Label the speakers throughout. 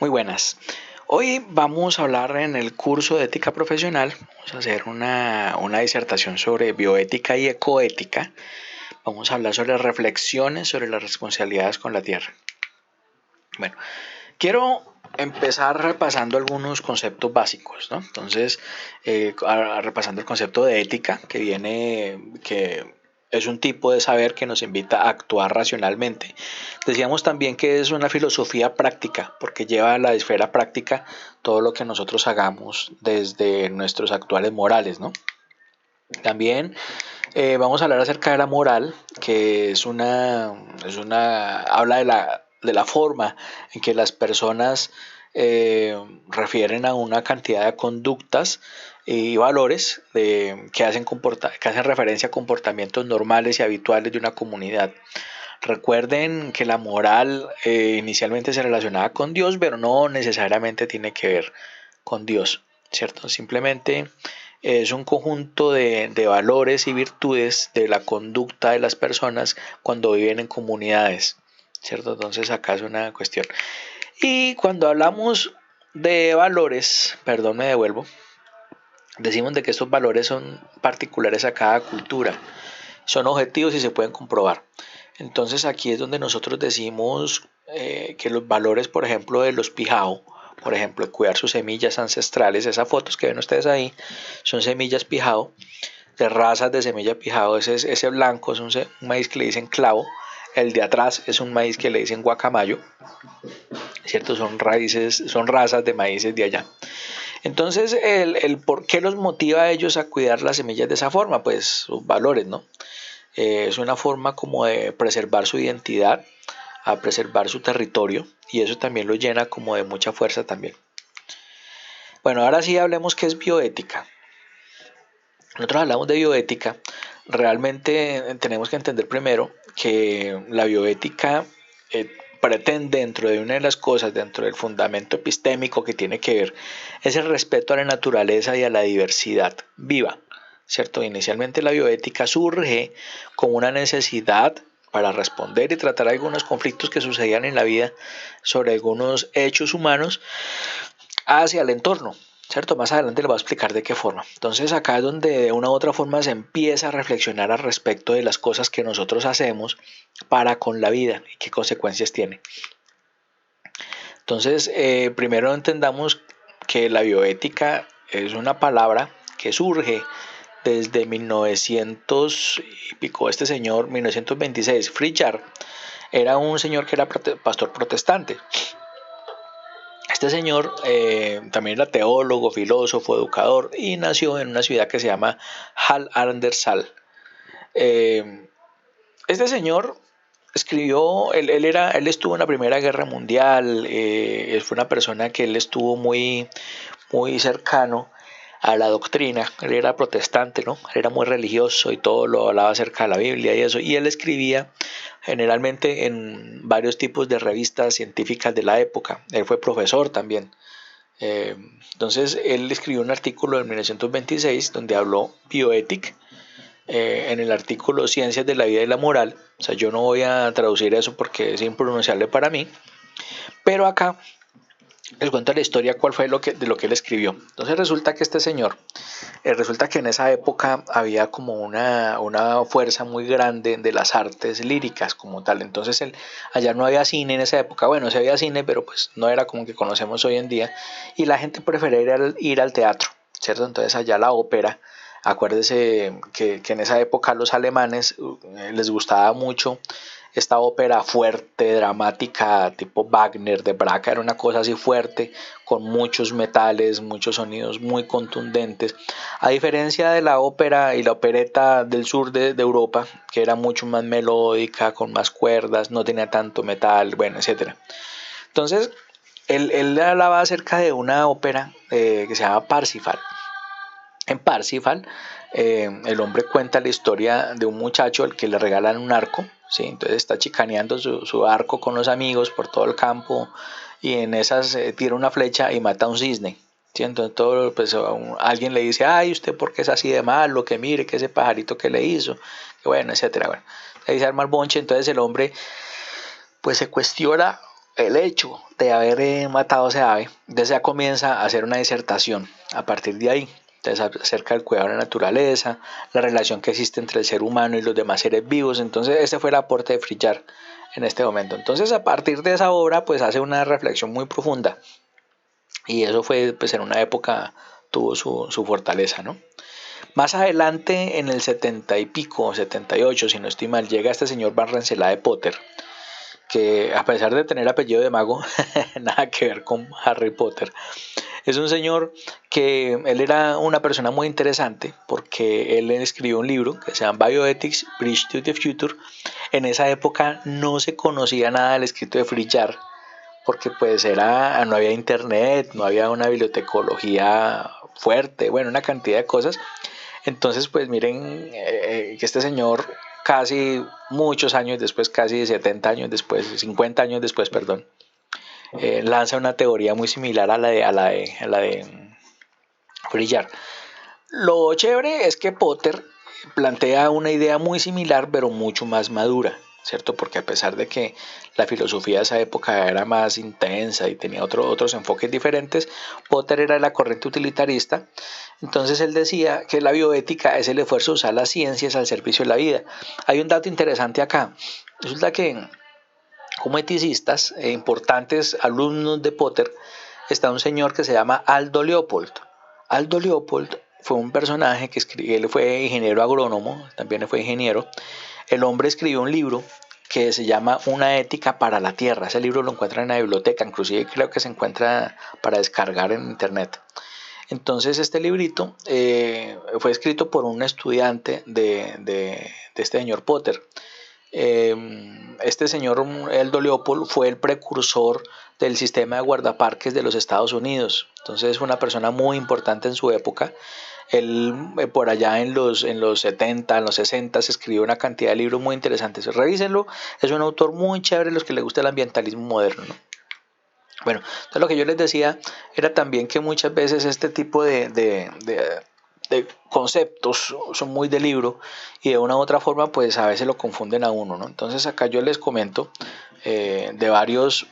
Speaker 1: Muy buenas. Hoy vamos a hablar en el curso de ética profesional, vamos a hacer una disertación sobre bioética y ecoética. Vamos a hablar sobre reflexiones sobre las responsabilidades con la tierra. Bueno, quiero empezar repasando algunos conceptos básicos, ¿no? Entonces, repasando el concepto de ética, que es un tipo de saber que nos invita a actuar racionalmente. Decíamos también que es una filosofía práctica, porque lleva a la esfera práctica todo lo que nosotros hagamos desde nuestros actuales morales, ¿no? También vamos a hablar acerca de la moral, que habla de la forma en que las personas refieren a una cantidad de conductas y valores que hacen referencia a comportamientos normales y habituales de una comunidad. Recuerden que la moral inicialmente se relacionaba con Dios, pero no necesariamente tiene que ver con Dios, ¿cierto? Simplemente es un conjunto de valores y virtudes de la conducta de las personas cuando viven en comunidades, ¿cierto? Entonces acá es una cuestión. Y cuando hablamos de valores, perdón, me devuelvo, decimos de que estos valores son particulares a cada cultura, son objetivos y se pueden comprobar. Entonces aquí es donde nosotros decimos que los valores, por ejemplo, de los pijao, por ejemplo, cuidar sus semillas ancestrales, esas fotos que ven ustedes ahí, son semillas pijao, de razas de semilla pijao, ese blanco es un maíz que le dicen clavo, el de atrás es un maíz que le dicen guacamayo, ¿cierto? Son razas de maíces de allá. Entonces, el por qué los motiva a ellos a cuidar las semillas de esa forma, pues sus valores, ¿no? Es una forma como de preservar su identidad, a preservar su territorio, y eso también lo llena como de mucha fuerza también. Bueno, ahora sí hablemos qué es bioética. Nosotros hablamos de bioética, realmente tenemos que entender primero que la bioética pretende dentro de una de las cosas, dentro del fundamento epistémico que tiene que ver, es el respeto a la naturaleza y a la diversidad viva, ¿cierto? Inicialmente la bioética surge como una necesidad para responder y tratar algunos conflictos que sucedían en la vida sobre algunos hechos humanos hacia el entorno, ¿cierto? Más adelante les voy a explicar de qué forma. Entonces acá es donde de una u otra forma se empieza a reflexionar al respecto de las cosas que nosotros hacemos para con la vida y qué consecuencias tiene. Entonces, primero entendamos que la bioética es una palabra que surge desde 1900 y pico. Este señor, 1926, Fritschard, era un señor que era pastor protestante. Este señor también era teólogo, filósofo, educador y nació en una ciudad que se llama Hall an der Saal. Este señor escribió, él estuvo en la Primera Guerra Mundial, él fue una persona que él estuvo muy cercano a la doctrina, él era protestante, ¿no? Él era muy religioso y todo lo hablaba acerca de la Biblia y eso, y él escribía generalmente en varios tipos de revistas científicas de la época, él fue profesor también. Entonces él escribió un artículo en 1926 donde habló bioética en el artículo Ciencias de la Vida y la Moral. O sea, yo no voy a traducir eso porque es impronunciable para mí, pero acá les cuento la historia cuál fue de lo que él escribió. Entonces resulta que este señor, resulta que en esa época había como una fuerza muy grande de las artes líricas como tal. Entonces allá no había cine en esa época. Bueno, sí había cine, pero pues no era como que conocemos hoy en día. Y la gente prefería ir al teatro, ¿cierto? Entonces allá la ópera. Acuérdese que en esa época a los alemanes les gustaba mucho esta ópera fuerte, dramática, tipo Wagner, de Braca, era una cosa así fuerte, con muchos metales, muchos sonidos muy contundentes. A diferencia de la ópera y la opereta del sur de Europa, que era mucho más melódica, con más cuerdas, no tenía tanto metal, bueno, etc. Entonces, él hablaba acerca de una ópera que se llama Parsifal. En Parsifal, el hombre cuenta la historia de un muchacho al que le regalan un arco, ¿sí? Entonces está chicaneando su arco con los amigos por todo el campo y en esas tira una flecha y mata a un cisne. ¿Sí? Entonces pues, alguien le dice, ay, ¿usted por qué es así de malo? Que mire, que ese pajarito que le hizo, que bueno, etcétera. Bueno, ahí se arma el bonche, entonces el hombre pues se cuestiona el hecho de haber matado a ese ave, entonces ya comienza a hacer una disertación a partir de ahí. Entonces, acerca del cuidado de la naturaleza, la relación que existe entre el ser humano y los demás seres vivos. Entonces, ese fue el aporte de Frillar en este momento. Entonces, a partir de esa obra, pues hace una reflexión muy profunda. Y eso fue, pues en una época tuvo su fortaleza, ¿no? Más adelante, en el 70 y pico, 78, si no estoy mal, llega este señor Van Rensselaer Potter, que a pesar de tener apellido de mago, nada que ver con Harry Potter. Es un señor que él era una persona muy interesante porque él escribió un libro que se llama Bioethics, Bridge to the Future. En esa época no se conocía nada del escrito de Frillar porque pues no había internet, no había una bibliotecología fuerte, bueno, una cantidad de cosas. Entonces pues miren que este señor casi muchos años después, casi 70 años después, 50 años después, perdón, lanza una teoría muy similar a la de Frillar. Lo chévere es que Potter plantea una idea muy similar, pero mucho más madura, ¿cierto? Porque a pesar de que la filosofía de esa época era más intensa y tenía otros enfoques diferentes, Potter era la corriente utilitarista. Entonces él decía que la bioética es el esfuerzo de usar las ciencias al servicio de la vida. Hay un dato interesante acá. Resulta que como eticistas, importantes alumnos de Potter, está un señor que se llama Aldo Leopold. Aldo Leopold fue un personaje que escribió, él fue ingeniero agrónomo, también fue ingeniero. El hombre escribió un libro que se llama Una ética para la tierra. Ese libro lo encuentran en la biblioteca, inclusive creo que se encuentra para descargar en internet. Entonces este librito fue escrito por un estudiante de este señor Potter. Este señor Aldo Leopold fue el precursor del sistema de guardaparques de los Estados Unidos. Entonces fue una persona muy importante en su época. Él por allá en los 70, en los 60 se escribió una cantidad de libros muy interesantes. Revísenlo, es un autor muy chévere a los que les gusta el ambientalismo moderno, ¿no? Bueno, entonces lo que yo les decía era también que muchas veces este tipo de conceptos son muy de libro y de una u otra forma pues a veces lo confunden a uno, ¿no? Entonces acá yo les comento de varios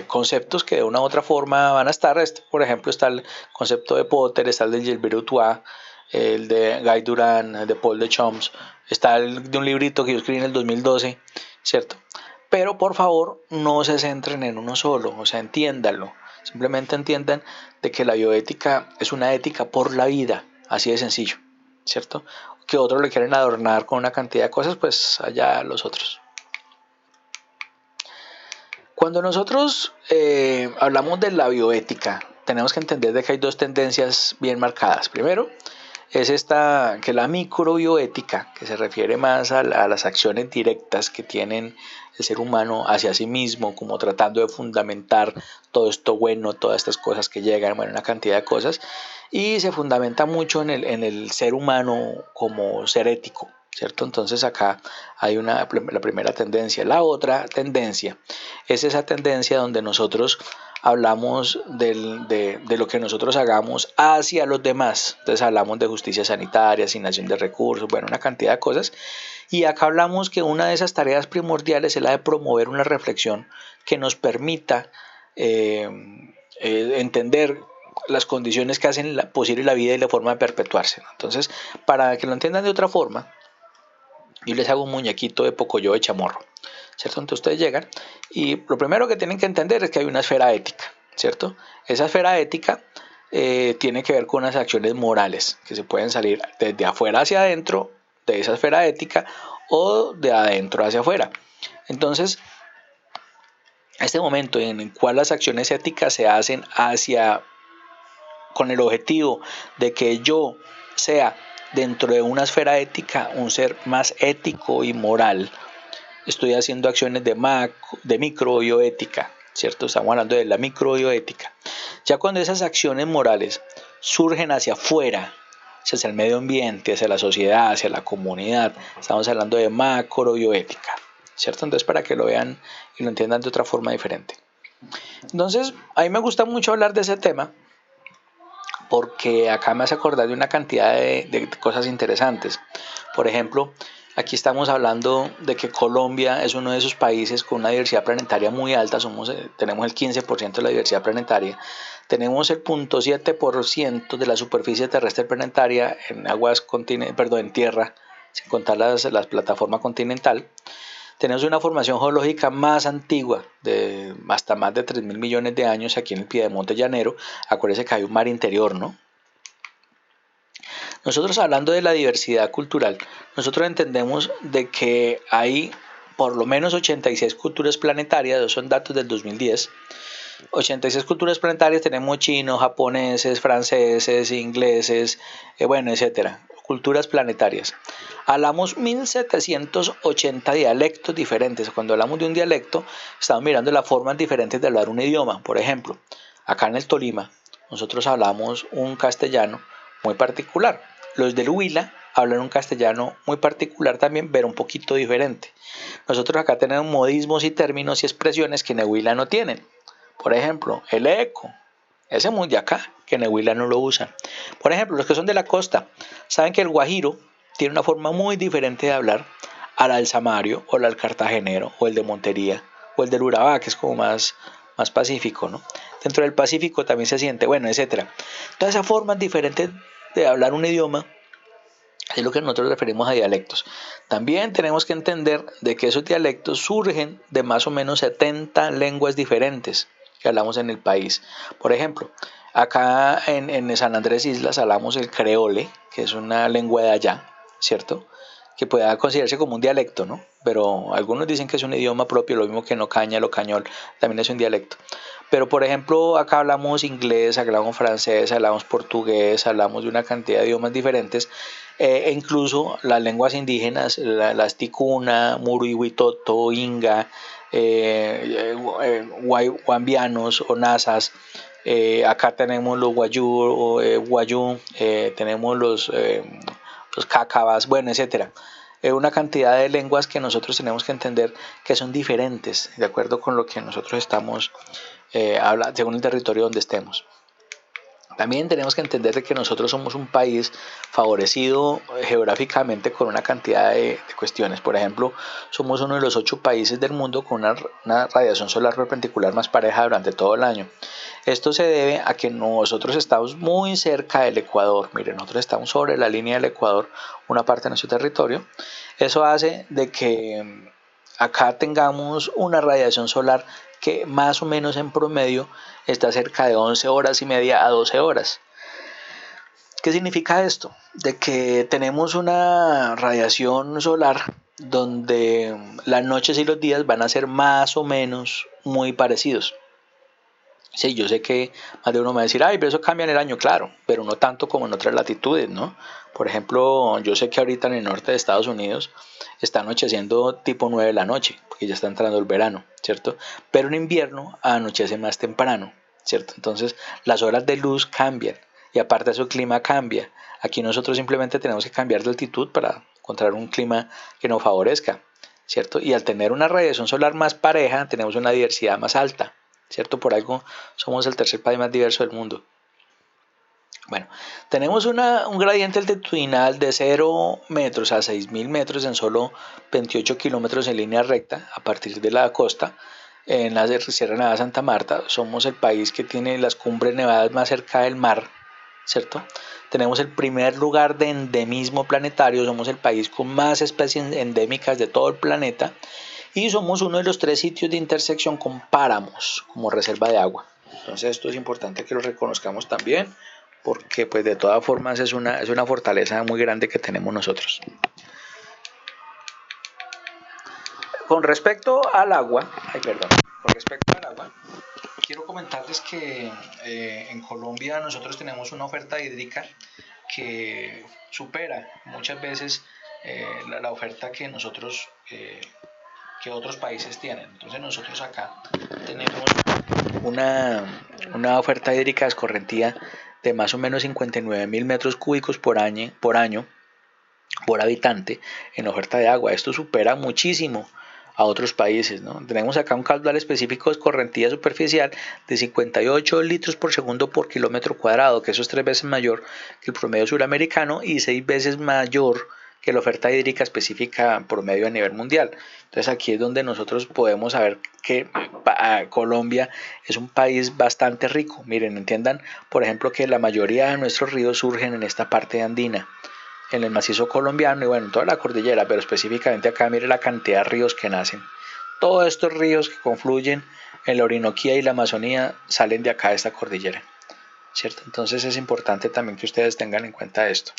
Speaker 1: conceptos que de una u otra forma van a estar. Por ejemplo, está el concepto de Potter, está el de Gilbert Utois, el de Guy Durán, el de Paul de Chomps, está el de un librito que yo escribí en el 2012, ¿cierto? Pero por favor no se centren en uno solo, o sea, entiéndanlo. Simplemente entiendan de que la bioética es una ética por la vida, así de sencillo, ¿cierto? Que otros le quieren adornar con una cantidad de cosas, pues allá los otros. Cuando nosotros hablamos de la bioética, tenemos que entender de que hay dos tendencias bien marcadas. Primero, es esta, que la microbioética, que se refiere más a las acciones directas que tienen el ser humano hacia sí mismo, como tratando de fundamentar todo esto bueno, todas estas cosas que llegan, bueno, una cantidad de cosas, y se fundamenta mucho en el ser humano como ser ético, ¿cierto? Entonces acá hay la primera tendencia. La otra tendencia es esa tendencia donde nosotros hablamos de lo que nosotros hagamos hacia los demás. Entonces hablamos de justicia sanitaria, asignación de recursos, bueno, una cantidad de cosas. Y acá hablamos que una de esas tareas primordiales es la de promover una reflexión que nos permita entender las condiciones que hacen posible la vida y la forma de perpetuarse. Entonces, para que lo entiendan de otra forma, yo les hago un muñequito de Pocoyo de chamorro, ¿cierto? Entonces ustedes llegan y lo primero que tienen que entender es que hay una esfera ética, ¿cierto? Esa esfera ética tiene que ver con unas acciones morales que se pueden salir desde afuera hacia adentro de esa esfera ética o de adentro hacia afuera. Entonces, este momento en el cual las acciones éticas se hacen con el objetivo de que yo sea dentro de una esfera ética un ser más ético y moral, estoy haciendo acciones de microbioética, ¿cierto? Estamos hablando de la microbioética. Ya cuando esas acciones morales surgen hacia afuera, hacia el medio ambiente, hacia la sociedad, hacia la comunidad, estamos hablando de macrobioética, ¿cierto? Entonces, para que lo vean y lo entiendan de otra forma diferente. Entonces, a mí me gusta mucho hablar de ese tema porque acá me hace acordar de una cantidad de cosas interesantes. Por ejemplo, Aquí estamos hablando de que Colombia es uno de esos países con una diversidad planetaria muy alta, tenemos el 15% de la diversidad planetaria, tenemos el 0.7% de la superficie terrestre planetaria en en tierra, sin contar las plataformas continental. Tenemos una formación geológica más antigua, de hasta más de 3.000 millones de años aquí en el Piedemonte Llanero. Acuérdense que hay un mar interior, ¿no? Nosotros hablando de la diversidad cultural, nosotros entendemos de que hay por lo menos 86 culturas planetarias, esos son datos del 2010. 86 culturas planetarias, tenemos chinos, japoneses, franceses, ingleses, etcétera. Culturas planetarias. Hablamos 1780 dialectos diferentes. Cuando hablamos de un dialecto, estamos mirando las formas diferentes de hablar un idioma. Por ejemplo, acá en el Tolima, nosotros hablamos un castellano muy particular. Los del Huila hablan un castellano muy particular también, pero un poquito diferente. Nosotros acá tenemos modismos y términos y expresiones que en el Huila no tienen. Por ejemplo, el eco. Ese es muy de acá, que en el Huila no lo usan. Por ejemplo, los que son de la costa, saben que el guajiro tiene una forma muy diferente de hablar al alzamario, o al cartagenero, o el de Montería, o el del Urabá, que es como más pacífico, ¿no? Dentro del Pacífico también se siente, bueno, etcétera. Todas esas formas diferentes de hablar un idioma es lo que nosotros referimos a dialectos. También tenemos que entender de que esos dialectos surgen de más o menos 70 lenguas diferentes que hablamos en el país. Por ejemplo, acá en San Andrés Islas hablamos el creole, que es una lengua de allá, ¿cierto? Que pueda considerarse como un dialecto, ¿no? Pero algunos dicen que es un idioma propio, lo mismo que no caña, lo cañol, también es un dialecto. Pero por ejemplo, acá hablamos inglés, hablamos francés, hablamos portugués, hablamos de una cantidad de idiomas diferentes, e incluso las lenguas indígenas, las ticuna, murihuitoto, inga, guambianos o nazas. Acá tenemos los guayú, tenemos los cácabas, bueno, etcétera. Una cantidad de lenguas que nosotros tenemos que entender que son diferentes, de acuerdo con lo que nosotros estamos según el territorio donde estemos. También tenemos que entender que nosotros somos un país favorecido geográficamente con una cantidad de cuestiones. Por ejemplo, somos uno de los 8 países del mundo con una radiación solar perpendicular más pareja durante todo el año. Esto se debe a que nosotros estamos muy cerca del Ecuador. Miren, nosotros estamos sobre la línea del Ecuador, una parte de nuestro territorio. Eso hace de que acá tengamos una radiación solar que más o menos en promedio está cerca de 11 horas y media a 12 horas. ¿Qué significa esto? De que tenemos una radiación solar donde las noches y los días van a ser más o menos muy parecidos. Sí, yo sé que más de uno me va a decir, ay, pero eso cambia en el año, claro, pero no tanto como en otras latitudes, ¿no? Por ejemplo, yo sé que ahorita en el norte de Estados Unidos está anocheciendo tipo 9 de la noche, porque ya está entrando el verano, ¿cierto? Pero en invierno anochece más temprano, ¿cierto? Entonces las horas de luz cambian y aparte su clima cambia. Aquí nosotros simplemente tenemos que cambiar de altitud para encontrar un clima que nos favorezca, ¿cierto? Y al tener una radiación solar más pareja, tenemos una diversidad más alta, ¿cierto? Por algo somos el tercer país más diverso del mundo. Bueno, tenemos un gradiente altitudinal de 0 metros a 6.000 metros en solo 28 kilómetros en línea recta a partir de la costa. En la Sierra Nevada de Santa Marta somos el país que tiene las cumbres nevadas más cerca del mar, ¿cierto? Tenemos el primer lugar de endemismo planetario, somos el país con más especies endémicas de todo el planeta y somos uno de los 3 sitios de intersección con páramos como reserva de agua. Entonces esto es importante que lo reconozcamos también porque pues de todas formas es una fortaleza muy grande que tenemos nosotros. Con respecto al agua, quiero comentarles que en Colombia nosotros tenemos una oferta hídrica que supera muchas veces la oferta que que otros países tienen. Entonces nosotros acá tenemos una oferta hídrica escorrentía de más o menos 59.000 metros cúbicos por año por habitante en oferta de agua. Esto supera muchísimo a otros países, ¿no? Tenemos acá un caudal específico de escorrentía superficial de 58 litros por segundo por kilómetro cuadrado, que eso es 3 veces mayor que el promedio suramericano y 6 veces mayor que la oferta hídrica específica promedio a nivel mundial. Entonces aquí es donde nosotros podemos saber que Colombia es un país bastante rico. Miren, entiendan, por ejemplo, que la mayoría de nuestros ríos surgen en esta parte andina, en el macizo colombiano y bueno, en toda la cordillera, pero específicamente acá, mire la cantidad de ríos que nacen. Todos estos ríos que confluyen en la Orinoquía y la Amazonía salen de acá de esta cordillera, ¿cierto? Entonces es importante también que ustedes tengan en cuenta esto.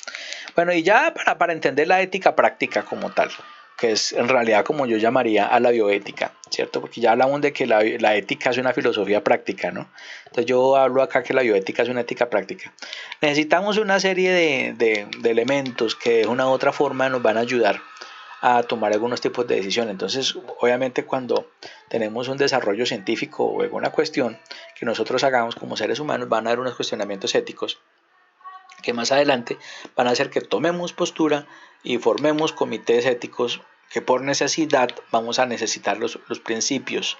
Speaker 1: Bueno, y ya para entender la ética práctica como tal, que es en realidad como yo llamaría a la bioética, ¿cierto? Porque ya hablamos de que la ética es una filosofía práctica, ¿no? Entonces yo hablo acá que la bioética es una ética práctica. Necesitamos una serie de elementos que de una u otra forma nos van a ayudar a tomar algunos tipos de decisiones. Entonces, obviamente cuando tenemos un desarrollo científico o alguna cuestión que nosotros hagamos como seres humanos, van a haber unos cuestionamientos éticos que más adelante van a hacer que tomemos postura y formemos comités éticos que por necesidad vamos a necesitar los principios.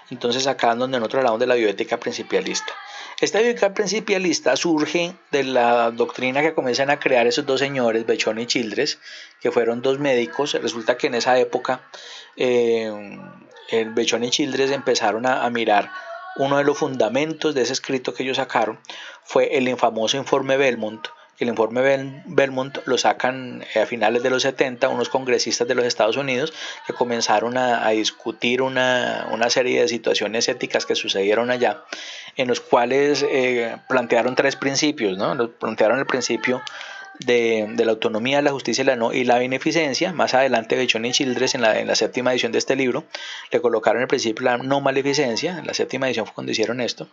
Speaker 1: Entonces acá es donde nosotros hablamos de la bioética principialista. Esta bioética principialista surge de la doctrina que comienzan a crear esos dos señores, Bechón y Childress, que fueron dos médicos. Resulta que en esa época Bechón y Childress empezaron a mirar uno de los fundamentos de ese escrito que ellos sacaron fue el famoso informe Belmont. El informe Belmont lo sacan a finales de los 70 unos congresistas de los Estados Unidos que comenzaron a discutir una serie de situaciones éticas que sucedieron allá, en los cuales plantearon tres principios, ¿no? Plantearon el principio de la autonomía, la justicia y la beneficencia. Más adelante Bechón y Childress en la séptima edición de este libro le colocaron el principio de la no maleficencia. En la séptima edición fue cuando hicieron esto,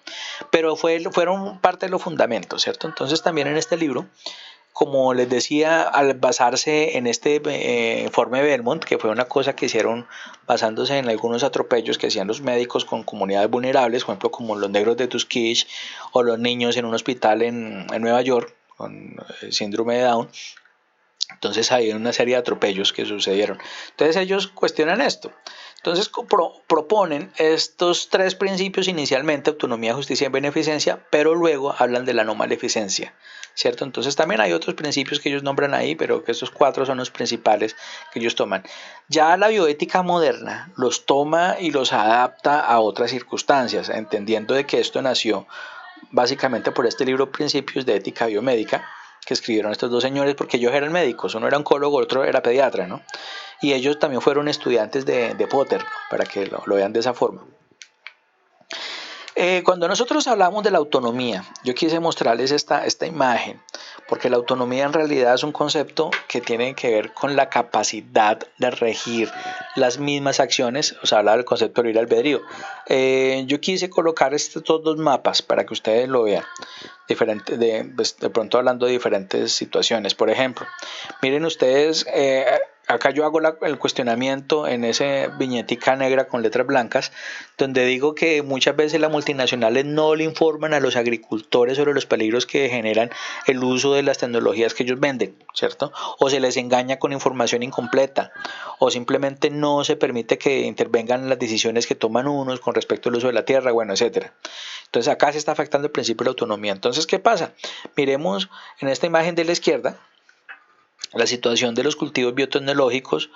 Speaker 1: pero fueron parte de los fundamentos, ¿cierto? Entonces también en este libro, como les decía, al basarse en este informe Belmont, que fue una cosa que hicieron basándose en algunos atropellos que hacían los médicos con comunidades vulnerables, por ejemplo como los negros de Tuskegee o los niños en un hospital en Nueva York con síndrome de Down. Entonces hay una serie de atropellos que sucedieron. Entonces ellos cuestionan esto. Entonces proponen estos tres principios inicialmente, autonomía, justicia y beneficencia, pero luego hablan de la no maleficencia, ¿cierto? Entonces también hay otros principios que ellos nombran ahí, pero que estos cuatro son los principales que ellos toman. Ya la bioética moderna los toma y los adapta a otras circunstancias, entendiendo de que esto nació básicamente por este libro Principios de Ética Biomédica, que escribieron estos dos señores, porque ellos eran médicos, uno era oncólogo, otro era pediatra, ¿no? Y ellos también fueron estudiantes de Potter, ¿no? Para que lo vean de esa forma. Cuando nosotros hablamos de la autonomía, yo quise mostrarles esta imagen, porque la autonomía en realidad es un concepto que tiene que ver con la capacidad de regir las mismas acciones, o sea, hablar del concepto de libre albedrío. Yo quise colocar estos dos mapas para que ustedes lo vean, de pronto hablando de diferentes situaciones. Por ejemplo, miren ustedes, acá yo hago el cuestionamiento en esa viñetica negra con letras blancas, donde digo que muchas veces las multinacionales no le informan a los agricultores sobre los peligros que generan el uso de las tecnologías que ellos venden, ¿cierto? O se les engaña con información incompleta, o simplemente no se permite que intervengan en las decisiones que toman unos con respecto al uso de la tierra, bueno, etcétera. Entonces acá se está afectando el principio de la autonomía. Entonces, ¿qué pasa? Miremos en esta imagen de la izquierda la situación de los cultivos biotecnológicos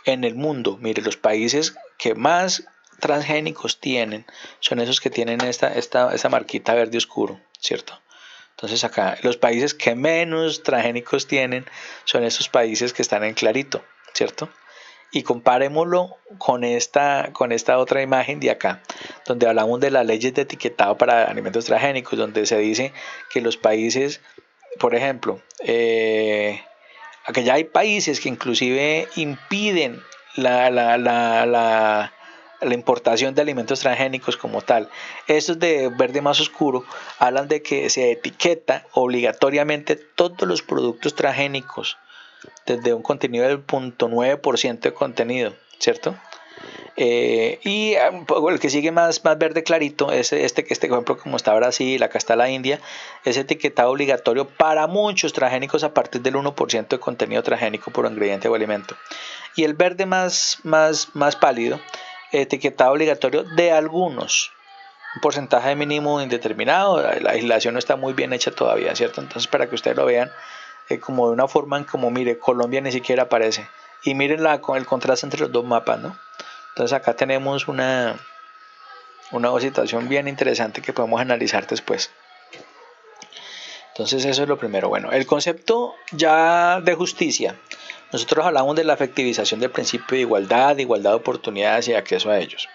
Speaker 1: en el mundo. Mire, los países que más transgénicos tienen son esos que tienen esta marquita verde oscuro, ¿cierto? Entonces acá los países que menos transgénicos tienen son esos países que están en clarito, ¿cierto? Y comparémoslo con esta otra imagen de acá, donde hablamos de las leyes de etiquetado para alimentos transgénicos, donde se dice que los países, por ejemplo, que ya hay países que inclusive impiden la importación de alimentos transgénicos como tal. Estos de verde más oscuro hablan de que se etiqueta obligatoriamente todos los productos transgénicos desde un contenido del 0.9% de contenido, ¿cierto? Y el que sigue más verde clarito es este ejemplo, como está Brasil, acá está la India, es etiquetado obligatorio para muchos transgénicos a partir del 1% de contenido transgénico por ingrediente o alimento. Y el verde más pálido, etiquetado obligatorio de algunos, un porcentaje mínimo indeterminado. La legislación no está muy bien hecha todavía, ¿cierto? Entonces, para que ustedes lo vean como de una forma en como, mire, Colombia ni siquiera aparece. Y miren con el contraste entre los dos mapas, ¿no? Entonces acá tenemos una situación bien interesante que podemos analizar después. Entonces eso es lo primero. Bueno, el concepto ya de justicia. Nosotros hablamos de la efectivización del principio de igualdad de oportunidades y acceso a ellos.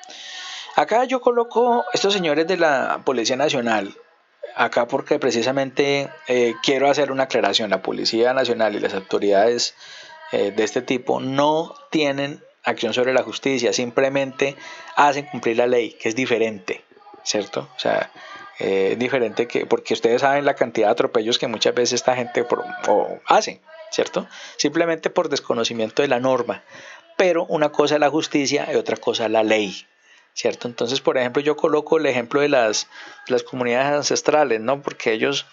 Speaker 1: Acá yo coloco estos señores de la Policía Nacional, acá porque precisamente quiero hacer una aclaración. La Policía Nacional y las autoridades de este tipo no tienen acción sobre la justicia, simplemente hacen cumplir la ley, que es diferente, ¿cierto? O sea, es diferente porque ustedes saben la cantidad de atropellos que muchas veces esta gente hace, ¿cierto? Simplemente por desconocimiento de la norma. Pero una cosa es la justicia y otra cosa es la ley, ¿cierto? Entonces, por ejemplo, yo coloco el ejemplo de las comunidades ancestrales, ¿no? Porque ellos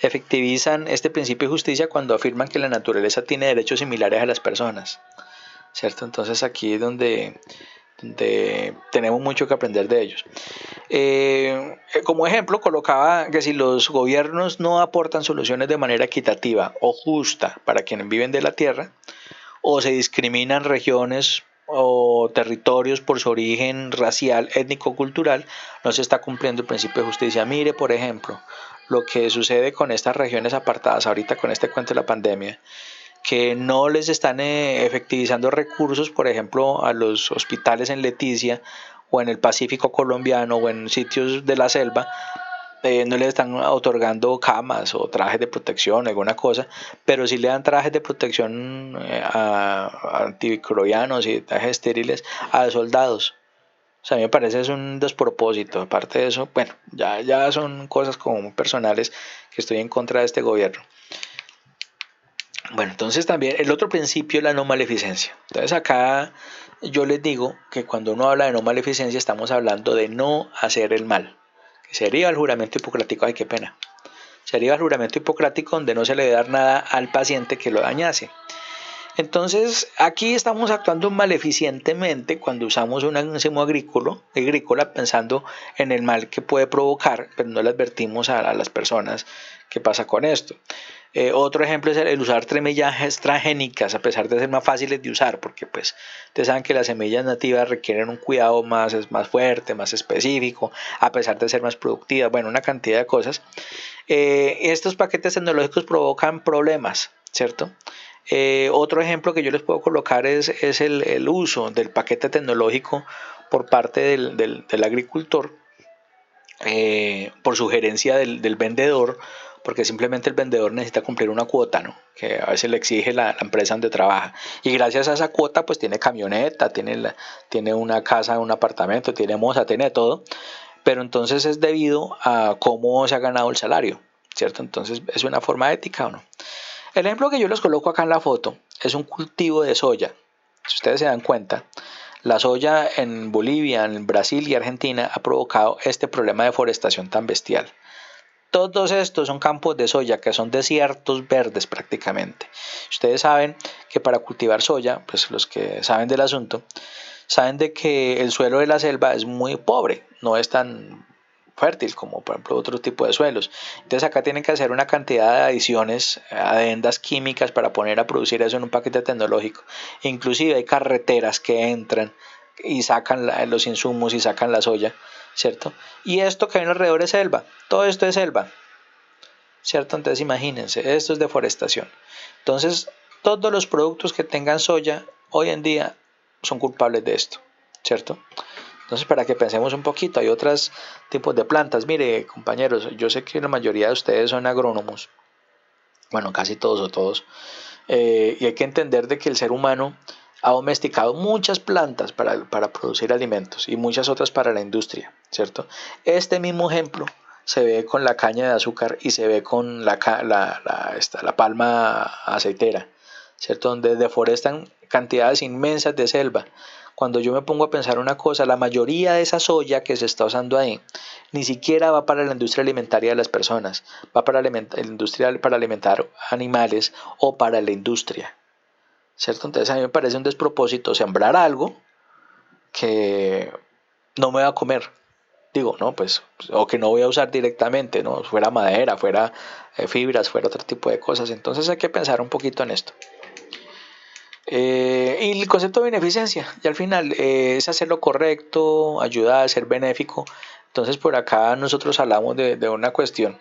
Speaker 1: efectivizan este principio de justicia cuando afirman que la naturaleza tiene derechos similares a las personas, ¿cierto? Entonces aquí es donde tenemos mucho que aprender de ellos. Como ejemplo, colocaba que si los gobiernos no aportan soluciones de manera equitativa o justa para quienes viven de la tierra, o se discriminan regiones o territorios por su origen racial, étnico, cultural, no se está cumpliendo el principio de justicia. Mire, por ejemplo, lo que sucede con estas regiones apartadas ahorita con este cuento de la pandemia, que no les están efectivizando recursos, por ejemplo, a los hospitales en Leticia o en el Pacífico colombiano o en sitios de la selva, no le están otorgando camas o trajes de protección, alguna cosa, pero sí le dan trajes de protección antimicrobianos y trajes estériles a soldados. O sea, a mí me parece es un despropósito. Aparte de eso, bueno, ya son cosas como muy personales que estoy en contra de este gobierno. Bueno, entonces también el otro principio es la no maleficencia. Entonces acá yo les digo que cuando uno habla de no maleficencia estamos hablando de no hacer el mal. Sería el juramento hipocrático, ay qué pena. Sería el juramento hipocrático donde no se le debe dar nada al paciente que lo dañase. Entonces, aquí estamos actuando maleficientemente cuando usamos un enzimo agrícola pensando en el mal que puede provocar, pero no le advertimos a las personas qué pasa con esto. Otro ejemplo es el usar semillas transgénicas, a pesar de ser más fáciles de usar, porque pues ustedes saben que las semillas nativas requieren un cuidado más fuerte, más específico, a pesar de ser más productivas, bueno, una cantidad de cosas. Estos paquetes tecnológicos provocan problemas, ¿cierto? Otro ejemplo que yo les puedo colocar es el uso del paquete tecnológico por parte del agricultor, por sugerencia del vendedor, porque simplemente el vendedor necesita cumplir una cuota, ¿no? Que a veces le exige la empresa donde trabaja. Y gracias a esa cuota, pues tiene camioneta, tiene una casa, un apartamento, tiene moza, tiene todo. Pero entonces es debido a cómo se ha ganado el salario, ¿cierto? Entonces, ¿es una forma ética o no? El ejemplo que yo les coloco acá en la foto es un cultivo de soya. Si ustedes se dan cuenta, la soya en Bolivia, en Brasil y Argentina ha provocado este problema de deforestación tan bestial. Todos estos son campos de soya que son desiertos verdes prácticamente. Ustedes saben que para cultivar soya, pues los que saben del asunto, saben de que el suelo de la selva es muy pobre, no es tan fértil como por ejemplo otro tipo de suelos. Entonces acá tienen que hacer una cantidad de adiciones, adendas químicas para poner a producir eso en un paquete tecnológico. Inclusive hay carreteras que entran y sacan los insumos y sacan la soya, ¿cierto? Y esto que hay alrededor es selva, todo esto es selva, ¿cierto? Entonces imagínense, esto es deforestación. Entonces todos los productos que tengan soya hoy en día son culpables de esto, ¿cierto? Entonces, para que pensemos un poquito, hay otros tipos de plantas. Mire, compañeros, yo sé que la mayoría de ustedes son agrónomos, bueno, casi todos o todos, y hay que entender de que el ser humano ha domesticado muchas plantas para producir alimentos y muchas otras para la industria, ¿cierto? Este mismo ejemplo se ve con la caña de azúcar y se ve con la palma aceitera, ¿cierto? Donde deforestan cantidades inmensas de selva. Cuando yo me pongo a pensar una cosa, la mayoría de esa soya que se está usando ahí ni siquiera va para la industria alimentaria de las personas, va para la industria para alimentar animales o para la industria, ¿cierto? Entonces a mí me parece un despropósito sembrar algo que no me va a comer. digo, no, pues, o que no voy a usar directamente, ¿no? Fuera madera, fuera fibras, fuera otro tipo de cosas. Entonces hay que pensar un poquito en esto. Y el concepto de beneficencia, y al final es hacer lo correcto, ayudar, ser benéfico. Entonces por acá nosotros hablamos de una cuestión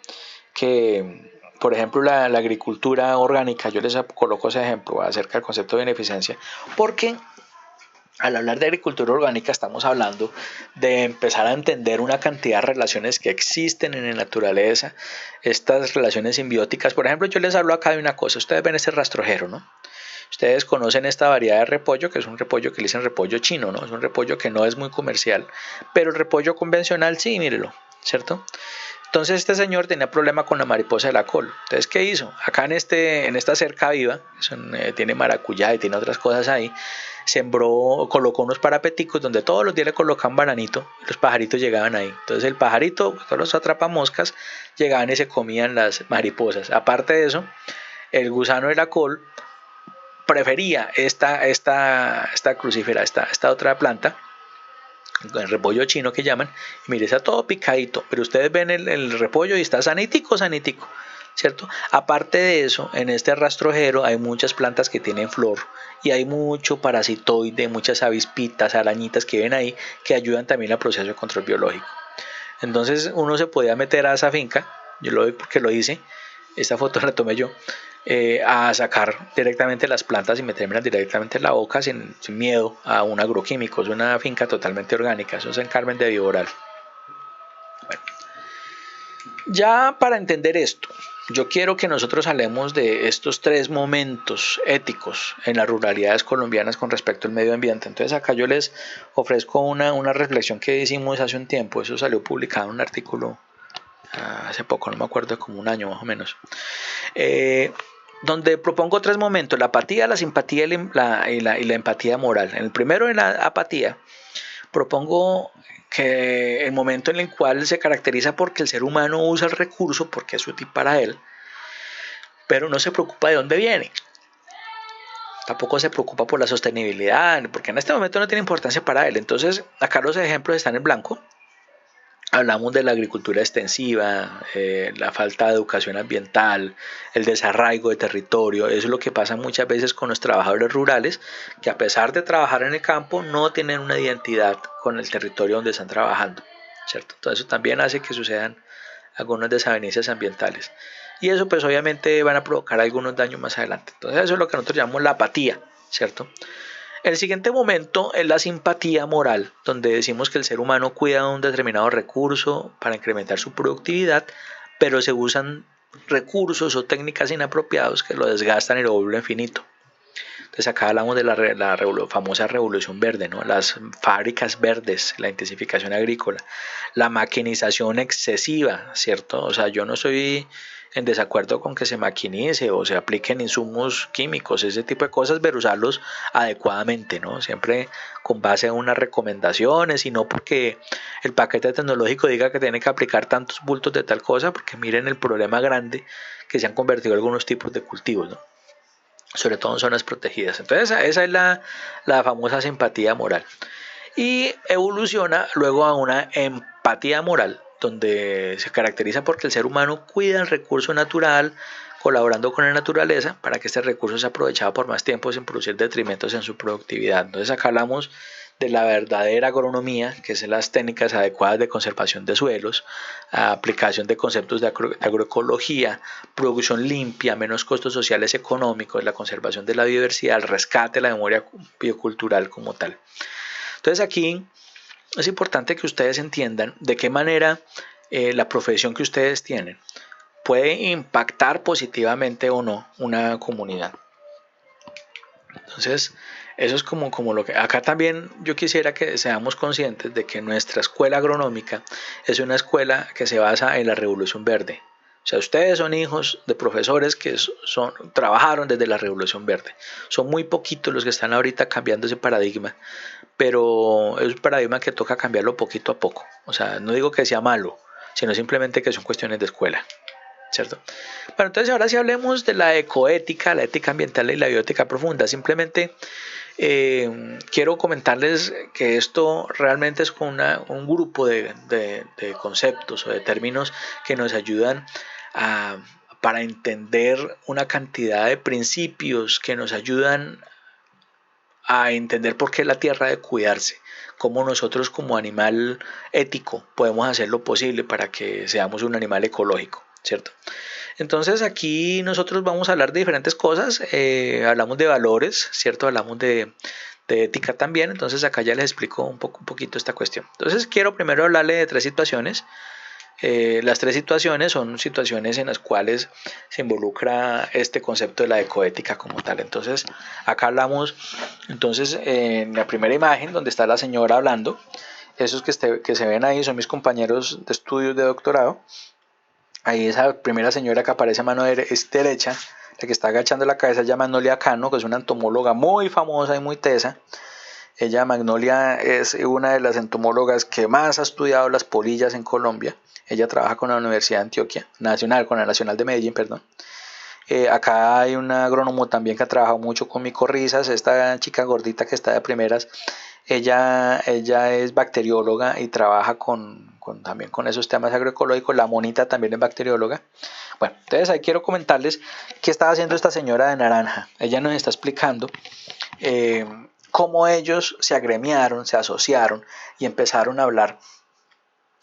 Speaker 1: que, por ejemplo, la agricultura orgánica, yo les coloco ese ejemplo acerca del concepto de beneficencia, porque al hablar de agricultura orgánica estamos hablando de empezar a entender una cantidad de relaciones que existen en la naturaleza, estas relaciones simbióticas. Por ejemplo, yo les hablo acá de una cosa, ustedes ven este rastrojero, ¿no? Ustedes conocen esta variedad de repollo, que es un repollo que le dicen repollo chino, ¿no? Es un repollo que no es muy comercial, pero el repollo convencional sí, mírelo, ¿cierto? Entonces este señor tenía problema con la mariposa de la col. Entonces, ¿qué hizo? Acá en esta cerca viva, tiene maracuyá y tiene otras cosas ahí, colocó unos parapeticos donde todos los días le colocaban bananito y los pajaritos llegaban ahí. Entonces el pajarito, todos los atrapamoscas, llegaban y se comían las mariposas. Aparte de eso, el gusano de la col prefería esta crucífera, esta otra planta, el repollo chino que llaman, y mire, está todo picadito, pero ustedes ven el repollo y está sanitico, sanitico, ¿cierto? Aparte de eso, en este rastrojero hay muchas plantas que tienen flor y hay mucho parasitoide, muchas avispitas, arañitas que ven ahí que ayudan también al proceso de control biológico. Entonces uno se podía meter a esa finca, yo lo vi porque lo hice, esta foto la tomé yo, a sacar directamente las plantas y metérmelas directamente en la boca sin miedo a un agroquímico. Es una finca totalmente orgánica, eso es en Carmen de Viboral. Bueno, ya para entender esto, yo quiero que nosotros hablemos de estos tres momentos éticos en las ruralidades colombianas con respecto al medio ambiente. Entonces acá yo les ofrezco una reflexión que hicimos hace un tiempo, eso salió publicado en un artículo hace poco, no me acuerdo, como un año más o menos, donde propongo tres momentos: la apatía, la simpatía y la empatía moral. En el primero, en la apatía, propongo que el momento en el cual se caracteriza porque el ser humano usa el recurso porque es útil para él, pero no se preocupa de dónde viene. Tampoco se preocupa por la sostenibilidad, porque en este momento no tiene importancia para él. Entonces, acá los ejemplos están en blanco. Hablamos de la agricultura extensiva, la falta de educación ambiental, el desarraigo de territorio. Eso es lo que pasa muchas veces con los trabajadores rurales, que a pesar de trabajar en el campo no tienen una identidad con el territorio donde están trabajando, ¿cierto? Entonces eso también hace que sucedan algunas desavenencias ambientales. Y eso pues obviamente van a provocar algunos daños más adelante. Entonces eso es lo que nosotros llamamos la apatía, ¿cierto? El siguiente momento es la simpatía moral, donde decimos que el ser humano cuida de un determinado recurso para incrementar su productividad, pero se usan recursos o técnicas inapropiados que lo desgastan y lo vuelven finito. Entonces acá hablamos de la famosa revolución verde, ¿no? Las fábricas verdes, la intensificación agrícola, la maquinización excesiva, ¿cierto? O sea, yo no estoy en desacuerdo con que se maquinice o se apliquen insumos químicos, ese tipo de cosas, pero usarlos adecuadamente, ¿no? Siempre con base en unas recomendaciones y no porque el paquete tecnológico diga que tiene que aplicar tantos bultos de tal cosa, porque miren el problema grande que se han convertido algunos tipos de cultivos, ¿no? Sobre todo en zonas protegidas. Entonces esa es la famosa simpatía moral. Y evoluciona luego a una empatía moral, donde se caracteriza porque el ser humano cuida el recurso natural, colaborando con la naturaleza para que este recurso sea aprovechado por más tiempo sin producir detrimentos en su productividad. Entonces acá hablamos de la verdadera agronomía, que son las técnicas adecuadas de conservación de suelos, aplicación de conceptos de agroecología, producción limpia, menos costos sociales económicos, la conservación de la biodiversidad, el rescate de la memoria biocultural como tal. Entonces aquí es importante que ustedes entiendan de qué manera la profesión que ustedes tienen puede impactar positivamente o no una comunidad. Entonces, eso es como lo que... Acá también yo quisiera que seamos conscientes de que nuestra escuela agronómica es una escuela que se basa en la Revolución Verde. O sea, ustedes son hijos de profesores que trabajaron desde la Revolución Verde. Son muy poquitos los que están ahorita cambiando ese paradigma, pero es un paradigma que toca cambiarlo poquito a poco. O sea, no digo que sea malo, sino simplemente que son cuestiones de escuela, ¿cierto? Bueno, entonces ahora sí hablemos de la ecoética, la ética ambiental y la bioética profunda. Simplemente Quiero comentarles que esto realmente es un grupo de conceptos o de términos que nos ayudan a, para entender una cantidad de principios que nos ayudan a entender por qué la tierra debe cuidarse, cómo nosotros como animal ético podemos hacer lo posible para que seamos un animal ecológico, ¿cierto? Entonces aquí nosotros vamos a hablar de diferentes cosas, hablamos de valores, ¿cierto? Hablamos de ética también, entonces acá ya les explico un poquito esta cuestión. Entonces quiero primero hablarle de tres situaciones. Las tres situaciones son situaciones en las cuales se involucra este concepto de la ecoética como tal. Entonces acá hablamos, entonces en la primera imagen donde está la señora hablando, esos que se ven ahí son mis compañeros de estudios de doctorado. Ahí esa primera señora que aparece a mano derecha, la que está agachando la cabeza, se llama Magnolia Cano, que es una entomóloga muy famosa y muy tesa. Ella, Magnolia, es una de las entomólogas que más ha estudiado las polillas en Colombia. Ella trabaja con la Universidad de Antioquia, con la Nacional de Medellín, perdón. Acá hay un agrónomo también que ha trabajado mucho con micorrizas. Esta chica gordita que está de primeras, ella es bacterióloga y trabaja también con esos temas agroecológicos. La monita también es bacterióloga. Bueno, entonces ahí quiero comentarles qué estaba haciendo esta señora de naranja. Ella nos está explicando cómo ellos se agremiaron, se asociaron y empezaron a hablar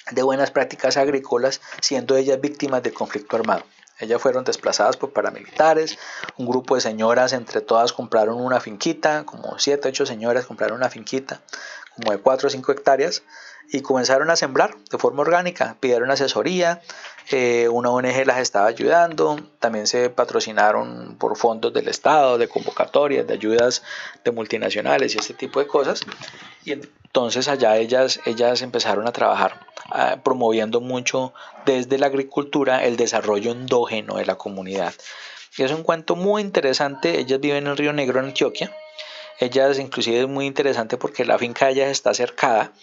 Speaker 1: de buenas prácticas agrícolas, siendo ellas víctimas del conflicto armado. Ellas fueron desplazadas por paramilitares, un grupo de señoras, entre todas compraron una finquita, como 7, 8 señoras compraron una finquita, como de 4 o 5 hectáreas, y comenzaron a sembrar de forma orgánica, pidieron asesoría, una ONG las estaba ayudando, también se patrocinaron por fondos del Estado, de convocatorias, de ayudas de multinacionales y este tipo de cosas, y entonces allá ellas empezaron a trabajar promoviendo mucho desde la agricultura el desarrollo endógeno de la comunidad. Y es un cuento muy interesante. Ellas viven en Río Negro, en Antioquia. Ellas inclusive es muy interesante porque la finca de ellas está cercada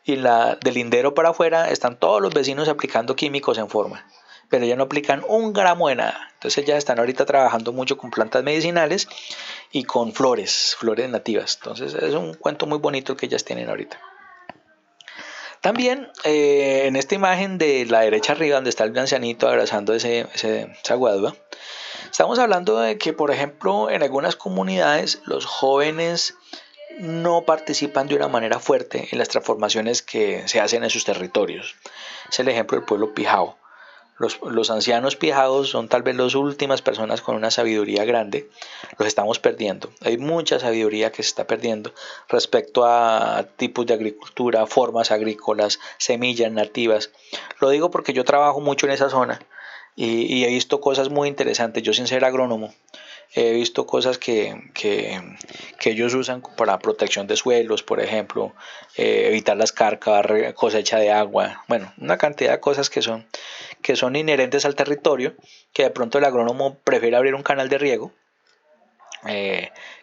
Speaker 1: y del lindero para afuera están todos los vecinos aplicando químicos en forma, pero ellas no aplican un gramo de nada. Entonces ellas están ahorita trabajando mucho con plantas medicinales y con flores nativas. Entonces es un cuento muy bonito el que ellas tienen ahorita. También en esta imagen de la derecha arriba, donde está el ancianito abrazando esa guadua, estamos hablando de que, por ejemplo, en algunas comunidades los jóvenes no participan de una manera fuerte en las transformaciones que se hacen en sus territorios. Es el ejemplo del pueblo pijao. Los ancianos pijados son tal vez las últimas personas con una sabiduría grande. Los estamos perdiendo. Hay mucha sabiduría que se está perdiendo respecto a tipos de agricultura, formas agrícolas, semillas nativas. Lo digo porque yo trabajo mucho en esa zona y he visto cosas muy interesantes. Yo sin ser agrónomo he visto cosas que ellos usan para protección de suelos, por ejemplo, evitar las carcas, cosecha de agua, bueno, una cantidad de cosas que son inherentes al territorio, que de pronto el agrónomo prefiere abrir un canal de riego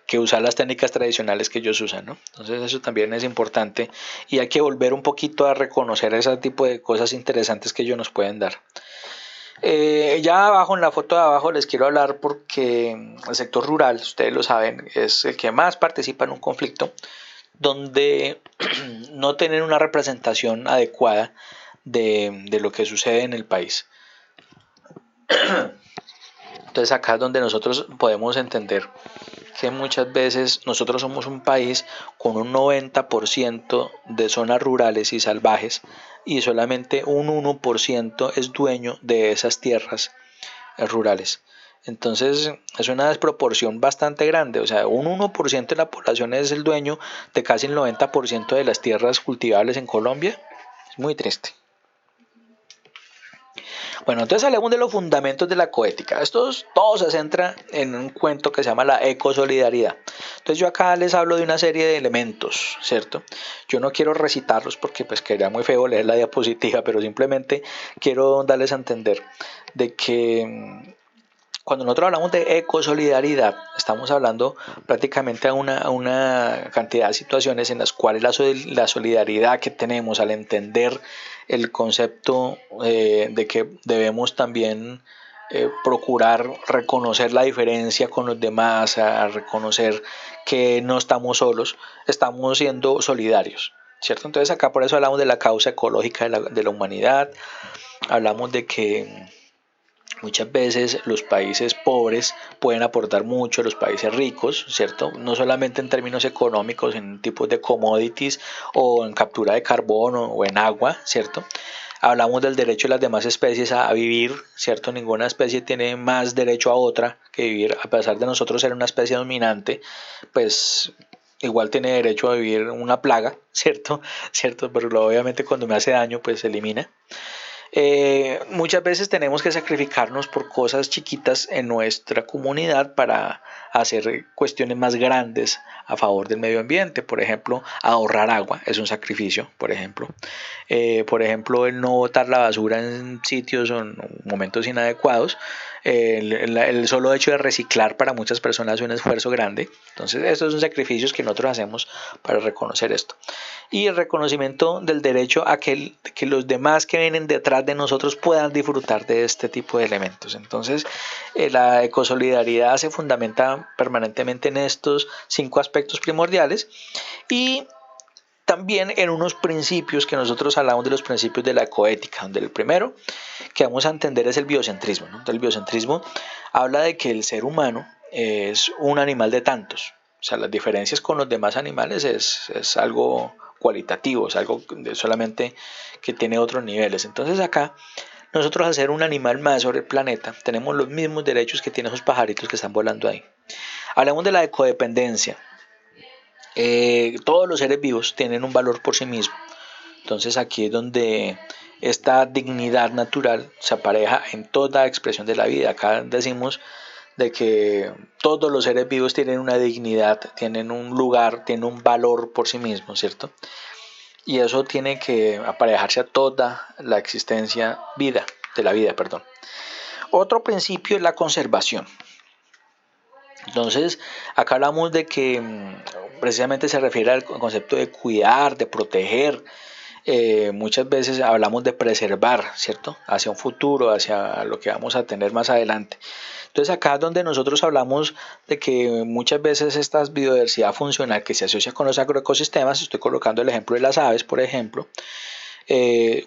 Speaker 1: que usar las técnicas tradicionales que ellos usan, ¿no? Entonces eso también es importante y hay que volver un poquito a reconocer ese tipo de cosas interesantes que ellos nos pueden dar. Ya abajo, en la foto de abajo, les quiero hablar porque el sector rural, ustedes lo saben, es el que más participa en un conflicto donde no tienen una representación adecuada de lo que sucede en el país. Entonces acá es donde nosotros podemos entender que muchas veces nosotros somos un país con un 90% de zonas rurales y salvajes y solamente un 1% es dueño de esas tierras rurales. Entonces es una desproporción bastante grande, o sea, un 1% de la población es el dueño de casi el 90% de las tierras cultivables en Colombia. Es muy triste. Bueno, entonces hablemos de los fundamentos de la coética. Todo se centra en un cuento que se llama la ecosolidaridad. Entonces yo acá les hablo de una serie de elementos, ¿cierto? Yo no quiero recitarlos porque pues quedaría muy feo leer la diapositiva, pero simplemente quiero darles a entender de que cuando nosotros hablamos de ecosolidaridad, estamos hablando prácticamente a una cantidad de situaciones en las cuales la solidaridad que tenemos al entender el concepto de que debemos también procurar reconocer la diferencia con los demás, a reconocer que no estamos solos, estamos siendo solidarios, ¿cierto? Entonces acá por eso hablamos de la causa ecológica de la humanidad, hablamos de que muchas veces los países pobres pueden aportar mucho a los países ricos, ¿cierto? No solamente en términos económicos, en tipos de commodities o en captura de carbono o en agua, ¿cierto? Hablamos del derecho de las demás especies a vivir, ¿cierto? Ninguna especie tiene más derecho a otra que vivir, a pesar de nosotros ser una especie dominante, pues igual tiene derecho a vivir una plaga, ¿cierto? ¿Cierto? Pero obviamente cuando me hace daño, pues se elimina. Muchas veces tenemos que sacrificarnos por cosas chiquitas en nuestra comunidad para hacer cuestiones más grandes a favor del medio ambiente. Por ejemplo, ahorrar agua es un sacrificio, por ejemplo. El no botar la basura en sitios o en momentos inadecuados. El solo hecho de reciclar para muchas personas es un esfuerzo grande. Entonces, estos son sacrificios que nosotros hacemos para reconocer esto. Y el reconocimiento del derecho a que los demás que vienen detrás de nosotros puedan disfrutar de este tipo de elementos. Entonces, la ecosolidaridad se fundamenta permanentemente en estos 5 aspectos primordiales y también en unos principios que nosotros hablamos de los principios de la ecoética, donde el primero que vamos a entender es el biocentrismo, ¿no? El biocentrismo habla de que el ser humano es un animal de tantos, o sea, las diferencias con los demás animales es algo cualitativo, es algo solamente que tiene otros niveles. Entonces acá nosotros al ser un animal más sobre el planeta tenemos los mismos derechos que tienen esos pajaritos que están volando ahí. Hablamos de la ecodependencia. Todos los seres vivos tienen un valor por sí mismos. Entonces aquí es donde esta dignidad natural se apareja en toda expresión de la vida. Acá decimos de que todos los seres vivos tienen una dignidad, tienen un lugar, tienen un valor por sí mismos, ¿cierto? Y eso tiene que aparejarse a toda la existencia de la vida, perdón. Otro principio es la conservación. Entonces, acá hablamos de que precisamente se refiere al concepto de cuidar, de proteger. Muchas veces hablamos de preservar, ¿cierto? Hacia un futuro, hacia lo que vamos a tener más adelante. Entonces acá es donde nosotros hablamos de que muchas veces esta biodiversidad funcional que se asocia con los agroecosistemas, estoy colocando el ejemplo de las aves, por ejemplo,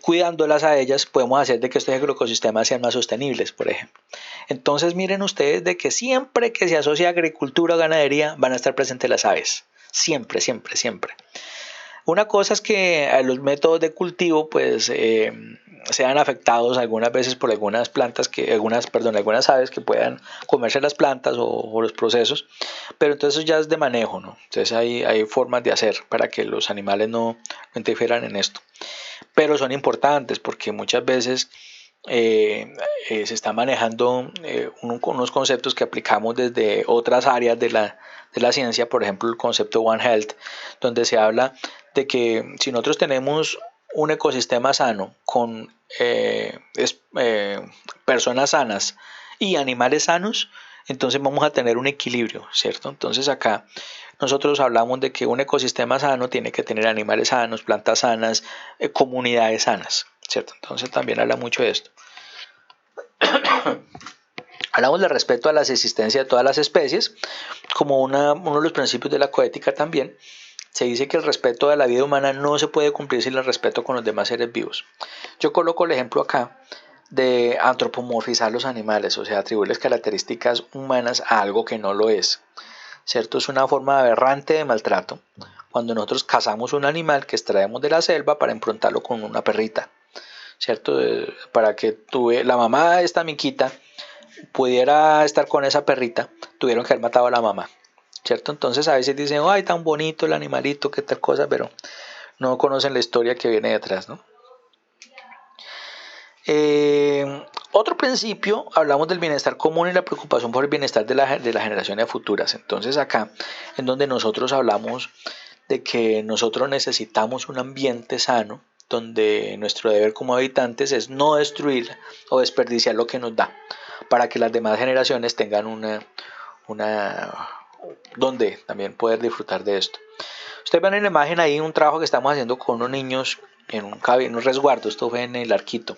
Speaker 1: cuidándolas a ellas podemos hacer de que estos agroecosistemas sean más sostenibles, por ejemplo. Entonces miren ustedes de que siempre que se asocia agricultura o ganadería van a estar presentes las aves, siempre, siempre, siempre. Una cosa es que los métodos de cultivo pues sean afectados algunas veces por algunas plantas algunas aves que puedan comerse las plantas o los procesos, pero entonces eso ya es de manejo, ¿no? Entonces hay formas de hacer para que los animales no interfieran en esto, pero son importantes porque muchas veces se están manejando unos conceptos que aplicamos desde otras áreas de la ciencia, por ejemplo el concepto One Health, donde se habla de que si nosotros tenemos un ecosistema sano con personas sanas y animales sanos, entonces vamos a tener un equilibrio, ¿cierto? Entonces acá nosotros hablamos de que un ecosistema sano tiene que tener animales sanos, plantas sanas, comunidades sanas, ¿cierto? Entonces también habla mucho de esto. Hablamos del respeto a la existencia de todas las especies, como uno de los principios de la coética también. Se dice que el respeto a la vida humana no se puede cumplir sin el respeto con los demás seres vivos. Yo coloco el ejemplo acá de antropomorfizar los animales, o sea, atribuirles características humanas a algo que no lo es. ¿Cierto? Es una forma aberrante de maltrato. Cuando nosotros cazamos un animal que extraemos de la selva para improntarlo con una perrita, ¿cierto? Para que la mamá de esta miquita pudiera estar con esa perrita, tuvieron que haber matado a la mamá, ¿cierto? Entonces a veces dicen, ay, tan bonito el animalito, qué tal cosa, pero no conocen la historia que viene detrás, ¿no? Otro principio, hablamos del bienestar común y la preocupación por el bienestar de las generaciones futuras. Entonces acá, en donde nosotros hablamos de que nosotros necesitamos un ambiente sano, donde nuestro deber como habitantes es no destruir o desperdiciar lo que nos da, para que las demás generaciones tengan donde también poder disfrutar de esto. Ustedes ven en la imagen ahí un trabajo que estamos haciendo con unos niños en un resguardo, esto fue en el Arquito,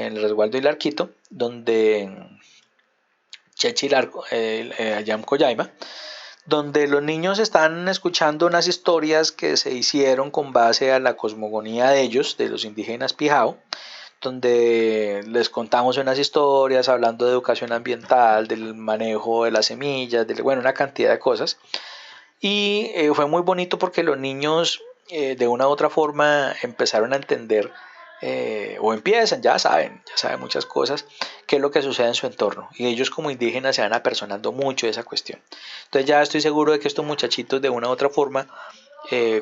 Speaker 1: en el resguardo del Arquito, donde Chechilarco, allá en Coyaima, donde los niños están escuchando unas historias que se hicieron con base a la cosmogonía de ellos, de los indígenas Pijao, donde les contamos unas historias hablando de educación ambiental, del manejo de las semillas, bueno, una cantidad de cosas. Y fue muy bonito porque los niños de una u otra forma empezaron a entender o empiezan, ya saben muchas cosas, qué es lo que sucede en su entorno. Y ellos como indígenas se van apersonando mucho de esa cuestión. Entonces ya estoy seguro de que estos muchachitos de una u otra forma,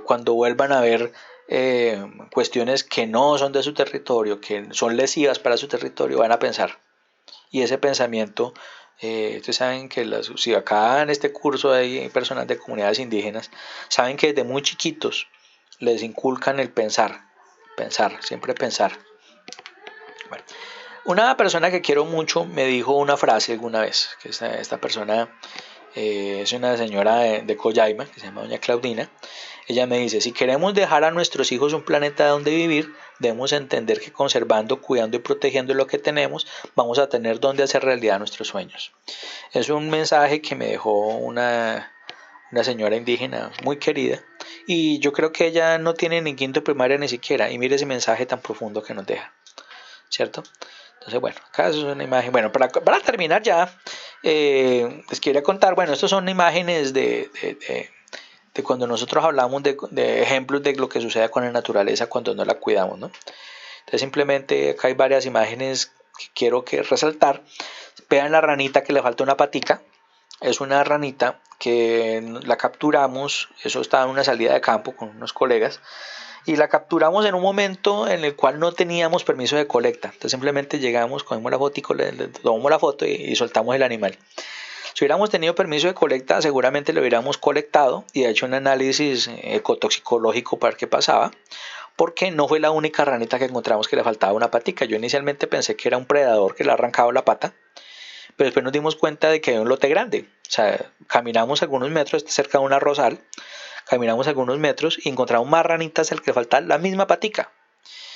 Speaker 1: cuando vuelvan a ver cuestiones que no son de su territorio, que son lesivas para su territorio, van a pensar. Y ese pensamiento, ustedes saben que si acá en este curso hay personas de comunidades indígenas, saben que desde muy chiquitos les inculcan el pensar, siempre pensar. Bueno, una persona que quiero mucho me dijo una frase alguna vez, que esta persona es una señora de Coyaima, que se llama doña Claudina. Ella me dice, si queremos dejar a nuestros hijos un planeta donde vivir, debemos entender que conservando, cuidando y protegiendo lo que tenemos, vamos a tener donde hacer realidad nuestros sueños. Es un mensaje que me dejó una señora indígena muy querida, y yo creo que ella no tiene ni quinto de primaria ni siquiera, y mire ese mensaje tan profundo que nos deja, ¿cierto? Entonces, bueno, acá es una imagen. Bueno, para terminar ya, les quería contar, bueno, estas son imágenes de cuando nosotros hablamos de ejemplos de lo que sucede con la naturaleza cuando no la cuidamos, ¿no? Entonces, simplemente acá hay varias imágenes que quiero resaltar. Vean la ranita que le falta una patica. Es una ranita que la capturamos, eso estaba en una salida de campo con unos colegas, y la capturamos en un momento en el cual no teníamos permiso de colecta. Entonces simplemente llegamos, cogemos la foto, le tomamos la foto y soltamos el animal. Si hubiéramos tenido permiso de colecta, seguramente lo hubiéramos colectado y hecho un análisis ecotoxicológico para ver qué pasaba, porque no fue la única ranita que encontramos que le faltaba una patica. Yo inicialmente pensé que era un predador que le ha arrancado la pata, pero después nos dimos cuenta de que había un lote grande. O sea, caminamos algunos metros cerca de una rosal, caminamos algunos metros y encontramos más ranitas al que faltaba la misma patica.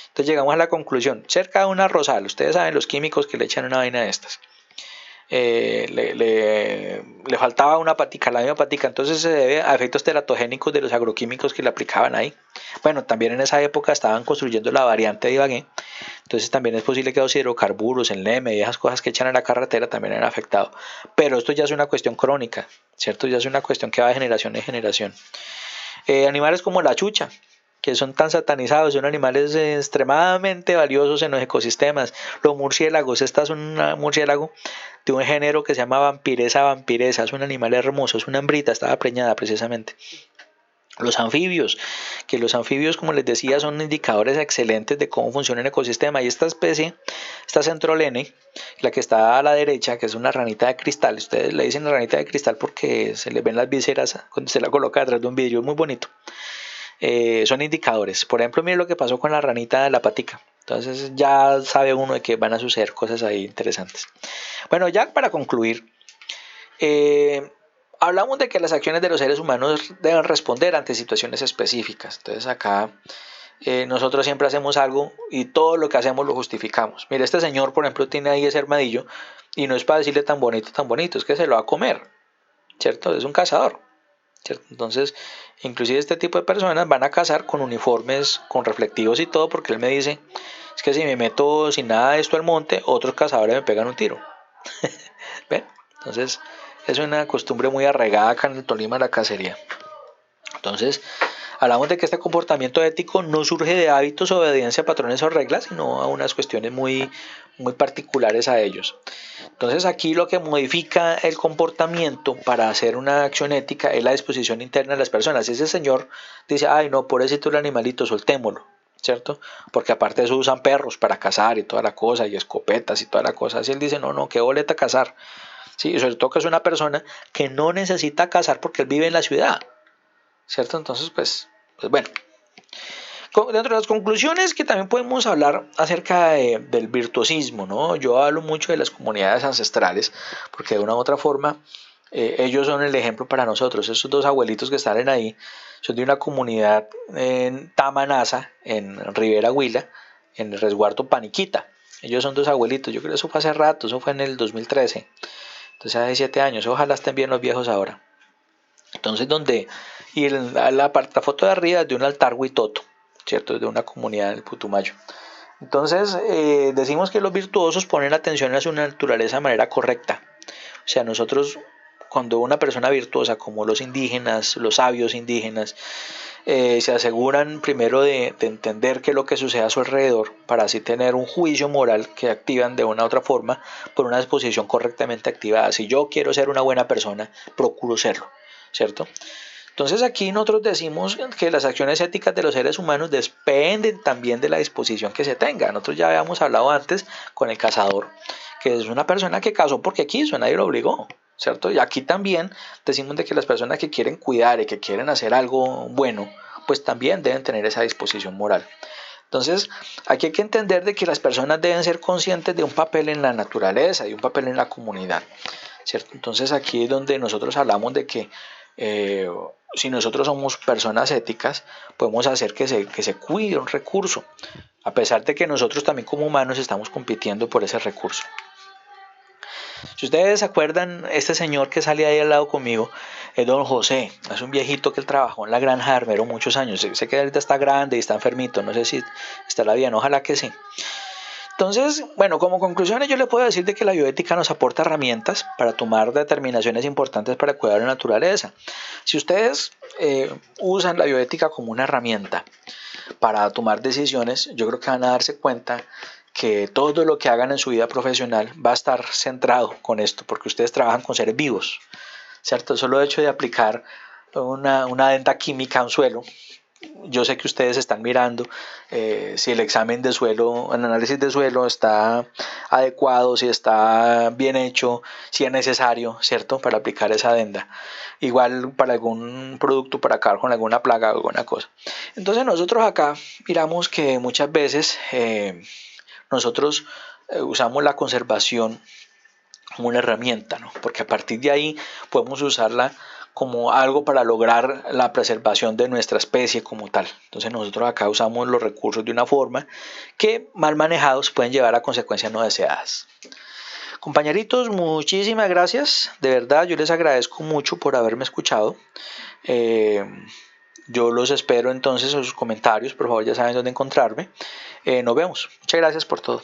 Speaker 1: Entonces llegamos a la conclusión, cerca de una rosal, ustedes saben los químicos que le echan a una vaina de estas, le faltaba una patica, la misma patica. Entonces se debe a efectos teratogénicos de los agroquímicos que le aplicaban ahí. Bueno, también en esa época estaban construyendo la variante de Ibagué, entonces también es posible que los hidrocarburos, el NEME y esas cosas que echan a la carretera también han afectado. Pero esto ya es una cuestión crónica, ¿cierto? Ya es una cuestión que va de generación en generación. Animales como la chucha, que son tan satanizados, son animales extremadamente valiosos en los ecosistemas. Los murciélagos, esta es un murciélago de un género que se llama vampiresa, es un animal hermoso, es una hembrita, estaba preñada precisamente. Los anfibios, que los anfibios, como les decía, son indicadores excelentes de cómo funciona el ecosistema. Y esta especie, esta centrolene, la que está a la derecha, que es una ranita de cristal, ustedes le dicen ranita de cristal porque se le ven las vísceras cuando se la coloca detrás de un vidrio, es muy bonito. Son indicadores. Por ejemplo, mire lo que pasó con la ranita de la patica. Entonces ya sabe uno de que van a suceder cosas ahí interesantes. Bueno, ya para concluir, hablamos de que las acciones de los seres humanos deben responder ante situaciones específicas. Entonces acá nosotros siempre hacemos algo y todo lo que hacemos lo justificamos. Mire, este señor, por ejemplo, tiene ahí ese armadillo y no es para decirle tan bonito, es que se lo va a comer, ¿cierto? Es un cazador, ¿cierto? Entonces, inclusive este tipo de personas van a cazar con uniformes, con reflectivos y todo, porque él me dice, es que si me meto sin nada de esto al monte, otros cazadores me pegan un tiro. ¿Ven? Entonces, es una costumbre muy arraigada acá en el Tolima, la cacería. Entonces, hablamos de que este comportamiento ético no surge de hábitos, obediencia a patrones o reglas, sino a unas cuestiones muy particulares a ellos. Entonces, aquí lo que modifica el comportamiento para hacer una acción ética es la disposición interna de las personas. Ese señor dice, ay no, pobrecito el animalito, soltémoslo, ¿cierto? Porque aparte de eso usan perros para cazar y toda la cosa, y escopetas y toda la cosa. Así él dice, no, qué boleta cazar. Sí, sobre todo que es una persona que no necesita cazar porque él vive en la ciudad, ¿cierto? Entonces, pues bueno. Dentro de las conclusiones que también podemos hablar acerca del virtuosismo, ¿no? Yo hablo mucho de las comunidades ancestrales porque de una u otra forma ellos son el ejemplo para nosotros. Esos dos abuelitos que están ahí son de una comunidad en Tamanaza, en Rivera Huila, en el resguardo Paniquita. Ellos son dos abuelitos, yo creo que eso fue hace rato, eso fue en el 2013. Entonces hace 7 años, ojalá estén bien los viejos ahora. Entonces y la foto de arriba es de un altar huitoto, ¿cierto? Es de una comunidad del Putumayo. Entonces decimos que los virtuosos ponen atención a su naturaleza de manera correcta. O sea, nosotros cuando una persona virtuosa como los indígenas, los sabios indígenas, se aseguran primero de entender qué es lo que sucede a su alrededor para así tener un juicio moral que activan de una u otra forma por una disposición correctamente activada. Si yo quiero ser una buena persona, procuro serlo, ¿cierto? Entonces aquí nosotros decimos que las acciones éticas de los seres humanos dependen también de la disposición que se tenga. Nosotros ya habíamos hablado antes con el cazador, que es una persona que cazó porque quiso, nadie lo obligó, ¿cierto? Y aquí también decimos de que las personas que quieren cuidar y que quieren hacer algo bueno, pues también deben tener esa disposición moral. Entonces, aquí hay que entender de que las personas deben ser conscientes de un papel en la naturaleza y un papel en la comunidad, ¿cierto? Entonces aquí es donde nosotros hablamos de que eh, si nosotros somos personas éticas, podemos hacer que se cuide un recurso, a pesar de que nosotros también como humanos estamos compitiendo por ese recurso. Si ustedes se acuerdan, este señor que sale ahí al lado conmigo es don José, es un viejito que él trabajó en la granja de Armero muchos años, sé que ahorita está grande y está enfermito, no sé si estará bien, ojalá que sí. Entonces, bueno, como conclusiones yo le puedo decir de que la bioética nos aporta herramientas para tomar determinaciones importantes para cuidar la naturaleza. Si ustedes usan la bioética como una herramienta para tomar decisiones, yo creo que van a darse cuenta que todo lo que hagan en su vida profesional va a estar centrado con esto, porque ustedes trabajan con seres vivos, ¿cierto? Solo el hecho de aplicar una adenda química a un suelo, yo sé que ustedes están mirando si el examen de suelo, el análisis de suelo está adecuado, si está bien hecho, si es necesario, ¿cierto? Para aplicar esa adenda. Igual para algún producto, para acabar con alguna plaga o alguna cosa. Entonces nosotros acá miramos que muchas veces nosotros usamos la conservación como una herramienta, ¿no? Porque a partir de ahí podemos usarla como algo para lograr la preservación de nuestra especie como tal. Entonces nosotros acá usamos los recursos de una forma que mal manejados pueden llevar a consecuencias no deseadas. Compañeritos, muchísimas gracias. De verdad, yo les agradezco mucho por haberme escuchado. Eh, yo los espero entonces en sus comentarios. Por favor, ya saben dónde encontrarme. Nos vemos. Muchas gracias por todo.